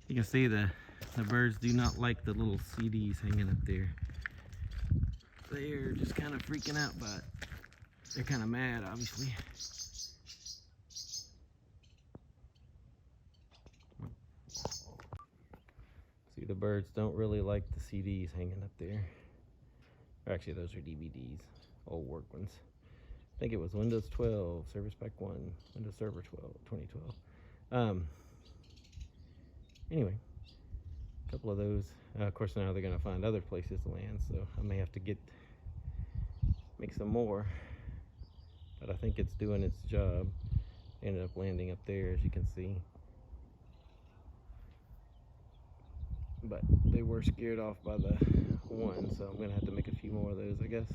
You can see the birds do not like the little CDs hanging up there. They're just kind of freaking out by it. They're kind of mad, obviously. See, the birds don't really like the CDs hanging up there. Actually, those are DVDs, old work ones. I think it was Windows 12, Service Pack 1, Windows Server 12, 2012. Anyway, a couple of those. Of course, now they're gonna find other places to land, so I may have to make some more. But I think it's doing its job. Ended up landing up there, as you can see. But they were scared off by the one, so I'm gonna have to make a few more of those, I guess.